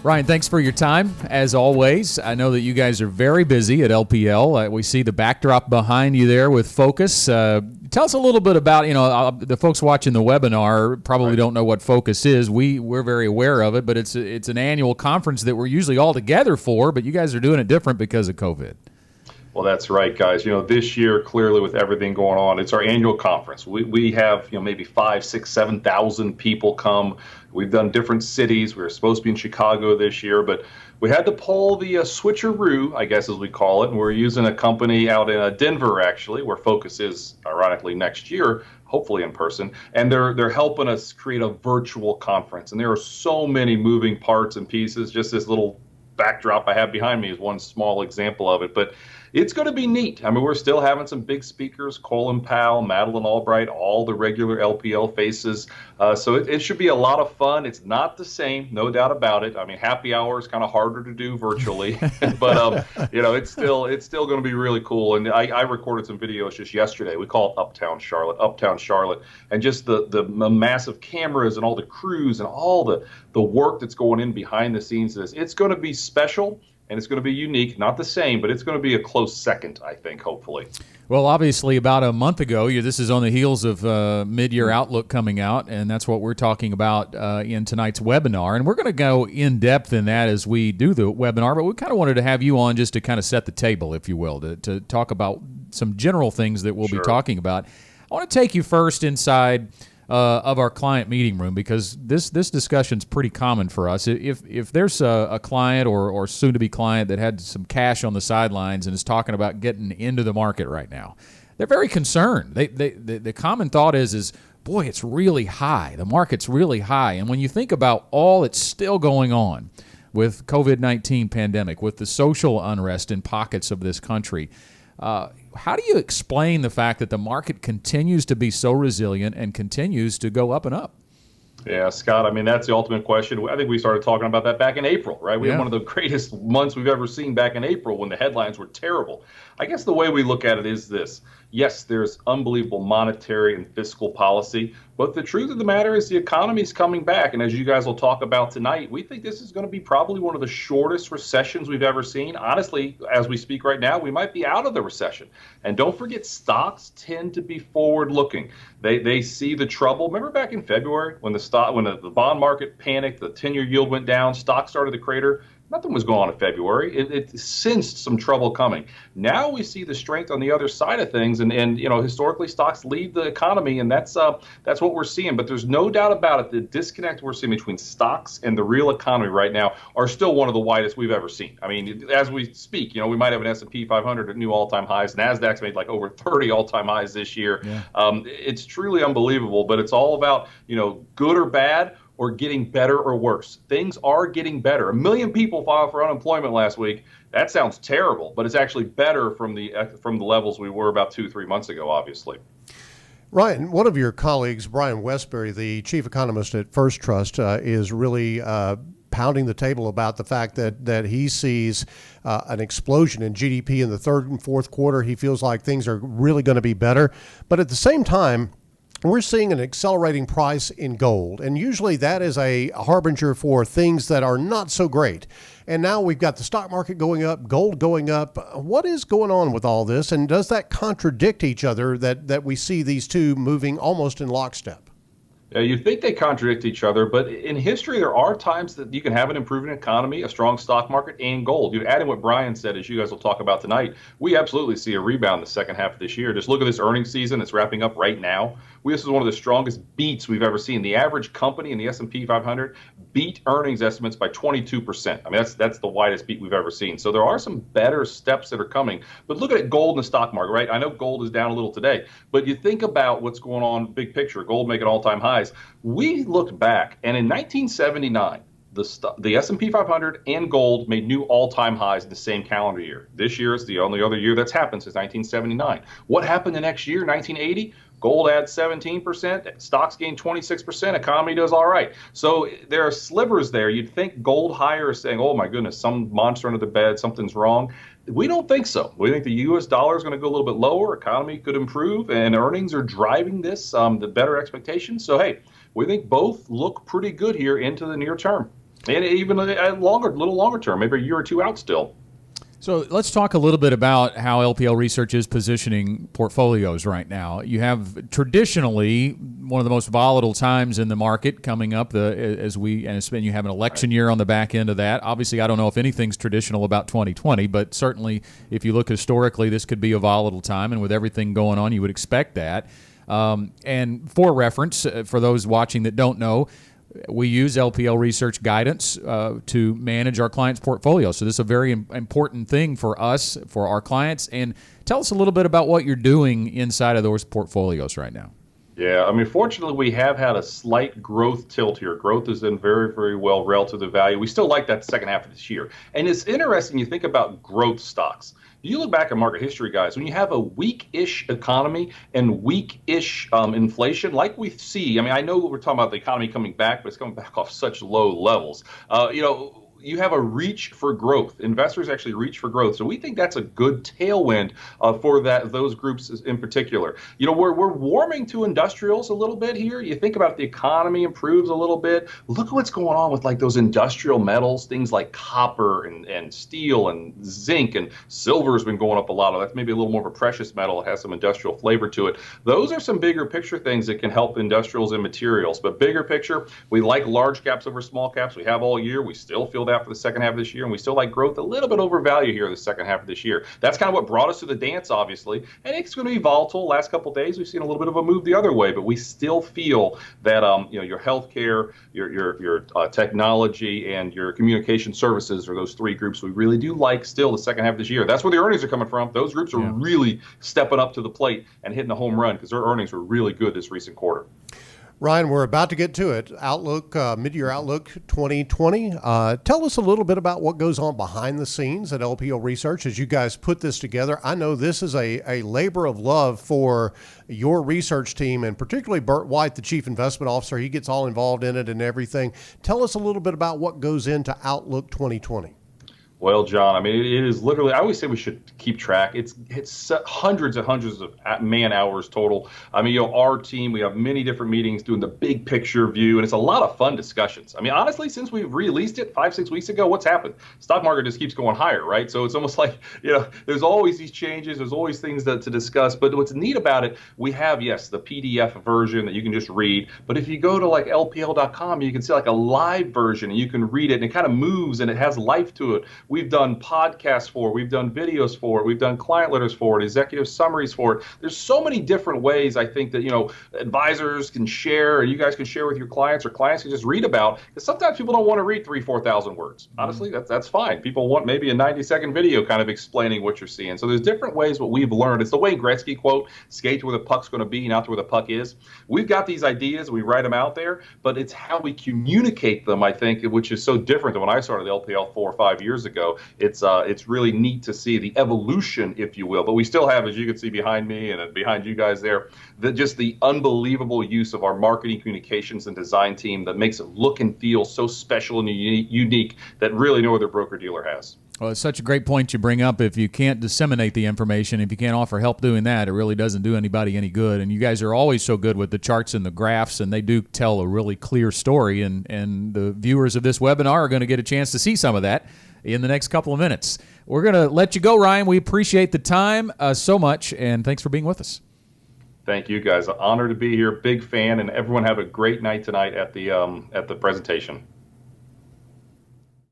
Ryan, thanks for your time, as always. I know that you guys are very busy at LPL. We see the backdrop behind you there with Focus. Tell us a little bit about, the folks watching the webinar probably don't know what Focus is. We're very aware of it, but it's an annual conference that we're usually all together for, but you guys are doing it different because of COVID. Well, that's right, guys. This year, clearly with everything going on, it's our annual conference. We have, maybe 5, 6, 7,000 people come. We've done different cities. We were supposed to be in Chicago this year, but we had to pull the switcheroo, I guess as we call it. And we're using a company out in Denver, actually, where Focus is, ironically, next year, hopefully in person. And they're helping us create a virtual conference. And there are so many moving parts and pieces. Just this little backdrop I have behind me is one small example of it. But it's going to be neat. I mean, we're still having some big speakers, Colin Powell, Madeleine Albright, all the regular LPL faces. So it should be a lot of fun. It's not the same, no doubt about it. I mean, happy hour is kind of harder to do virtually, but it's still going to be really cool. And I recorded some videos just yesterday. We call it Uptown Charlotte, and just the massive cameras and all the crews and all the work that's going in behind the scenes of this. It's going to be special. And it's going to be unique, not the same, but it's going to be a close second, I think, hopefully. Well, obviously, about a month ago, this is on the heels of Mid-Year Outlook coming out, and that's what we're talking about in tonight's webinar. And we're going to go in depth in that as we do the webinar, but we kind of wanted to have you on just to kind of set the table, if you will, to talk about some general things that we'll be talking about. I want to take you first inside of our client meeting room, because this discussion's pretty common for us. If there's a client or soon-to-be client that had some cash on the sidelines and is talking about getting into the market right now, they're very concerned. The common thought is, boy, it's really high. The market's really high. And when you think about all that's still going on with COVID-19 pandemic, with the social unrest in pockets of this country, how do you explain the fact that the market continues to be so resilient and continues to go up and up? Yeah, Scott, I mean, that's the ultimate question. I think we started talking about that back in April, right? We had one of the greatest months we've ever seen back in April when the headlines were terrible. I guess the way we look at it is this. Yes, there's unbelievable monetary and fiscal policy, but the truth of the matter is the economy is coming back. And as you guys will talk about tonight, we think this is going to be probably one of the shortest recessions we've ever seen. Honestly, as we speak right now, we might be out of the recession. And don't forget, stocks tend to be forward-looking. They see the trouble. Remember back in February when the bond market panicked, the 10-year yield went down, stocks started to crater? Nothing was going on in February. It sensed some trouble coming. Now we see the strength on the other side of things, and historically stocks lead the economy, and that's what we're seeing. But there's no doubt about it. The disconnect we're seeing between stocks and the real economy right now are still one of the widest we've ever seen. I mean, as we speak, we might have an S&P 500 at new all-time highs. Nasdaq's made like over 30 all-time highs this year. Yeah. It's truly unbelievable. But it's all about good or bad, or getting better or worse. Things are getting better. 1 million people filed for unemployment last week. That sounds terrible, but it's actually better from the levels we were about 2-3 months ago, obviously. Ryan, one of your colleagues, Brian Westbury, the chief economist at First Trust, is really pounding the table about the fact that he sees an explosion in GDP in the third and fourth quarter. He feels like things are really going to be better. But at the same time, we're seeing an accelerating price in gold, and usually that is a harbinger for things that are not so great. And now we've got the stock market going up, gold going up. What is going on with all this, and does that contradict each other that we see these two moving almost in lockstep? You think they contradict each other, but in history, there are times that you can have an improving economy, a strong stock market, and gold. Adding what Brian said, as you guys will talk about tonight, we absolutely see a rebound the second half of this year. Just look at this earnings season. It's wrapping up right now. This is one of the strongest beats we've ever seen. The average company in the S&P 500 beat earnings estimates by 22%. I mean, that's the widest beat we've ever seen. So there are some better steps that are coming. But look at gold and the stock market, right? I know gold is down a little today, but you think about what's going on big picture, gold making all-time highs. We looked back, and in 1979, the S&P 500 and gold made new all-time highs in the same calendar year. This year is the only other year that's happened since 1979. What happened the next year, 1980? Gold adds 17%, stocks gain 26%, economy does all right. So there are slivers there. You'd think gold higher is saying, oh my goodness, some monster under the bed, something's wrong. We don't think so. We think the U.S. dollar is going to go a little bit lower, economy could improve, and earnings are driving this, the better expectations. So hey, we think both look pretty good here into the near term. and even a little longer term, maybe a year or two out still. So let's talk a little bit about how LPL Research is positioning portfolios right now. You have traditionally one of the most volatile times in the market coming up and you have an election year on the back end of that. Obviously, I don't know if anything's traditional about 2020, but certainly if you look historically, this could be a volatile time, and with everything going on, you would expect that. And for reference, for those watching that don't know, we use LPL Research guidance to manage our clients' portfolio. So this is a very important thing for us, for our clients. And tell us a little bit about what you're doing inside of those portfolios right now. Yeah, I mean, fortunately, we have had a slight growth tilt here. Growth has done very, very well relative to value. We still like that second half of this year. And it's interesting, you think about growth stocks. You look back at market history, guys, when you have a weak-ish economy and weak-ish inflation, like we see, I mean, I know we're talking about the economy coming back, but it's coming back off such low levels. You have a reach for growth. Investors actually reach for growth. So we think that's a good tailwind for those groups in particular. We're warming to industrials a little bit here. You think about if the economy improves a little bit. Look at what's going on with like those industrial metals, things like copper and steel and zinc, and silver has been going up a lot. That's maybe a little more of a precious metal. It has some industrial flavor to it. Those are some bigger picture things that can help industrials and materials. But bigger picture, we like large caps over small caps. We have all year. We still feel that for the second half of this year, and we still like growth a little bit over value here in the second half of this year. That's kind of what brought us to the dance, obviously, and it's going to be volatile. Last couple of days, we've seen a little bit of a move the other way, but we still feel that your healthcare, your technology, and your communication services are those three groups we really do like still the second half of this year. That's where the earnings are coming from. Those groups are really stepping up to the plate and hitting a home run because their earnings were really good this recent quarter. Ryan, we're about to get to it. Outlook, mid-year outlook 2020. Tell us a little bit about what goes on behind the scenes at LPL Research as you guys put this together. I know this is a labor of love for your research team, and particularly Burt White, the Chief Investment Officer. He gets all involved in it and everything. Tell us a little bit about what goes into Outlook 2020. Well, John, I mean, it is literally, I always say we should keep track. It's hundreds and hundreds of man hours total. I mean, our team, we have many different meetings doing the big picture view, and it's a lot of fun discussions. I mean, honestly, since we've released it 5-6 weeks ago, what's happened? Stock market just keeps going higher, right? So it's almost like, there's always these changes. There's always things to discuss. But what's neat about it, we have, yes, the PDF version that you can just read. But if you go to like LPL.com, you can see like a live version, and you can read it, and it kind of moves, and it has life to it. We've done podcasts for it. We've done videos for it. We've done client letters for it, executive summaries for it. There's so many different ways I think that, advisors can share, or you guys can share with your clients, or clients can just read about. Because sometimes people don't want to read 3,000-4,000 words. Honestly, that's fine. People want maybe a 90-second video kind of explaining what you're seeing. So there's different ways what we've learned. It's the Wayne Gretzky quote, skate to where the puck's going to be, not to where the puck is. We've got these ideas. We write them out there, but it's how we communicate them, I think, which is so different than when I started LPL 4 or 5 years ago. It's really neat to see the evolution, if you will. But we still have, as you can see behind me and behind you guys there, just the unbelievable use of our marketing, communications, and design team that makes it look and feel so special and unique that really no other broker-dealer has. Well, it's such a great point you bring up. If you can't disseminate the information, if you can't offer help doing that, it really doesn't do anybody any good. And you guys are always so good with the charts and the graphs, and they do tell a really clear story. And the viewers of this webinar are going to get a chance to see some of that in the next couple of minutes. We're going to let you go, Ryan. We appreciate the time so much, and thanks for being with us. Thank you, guys. Honored to be here. Big fan, and everyone have a great night tonight at the presentation.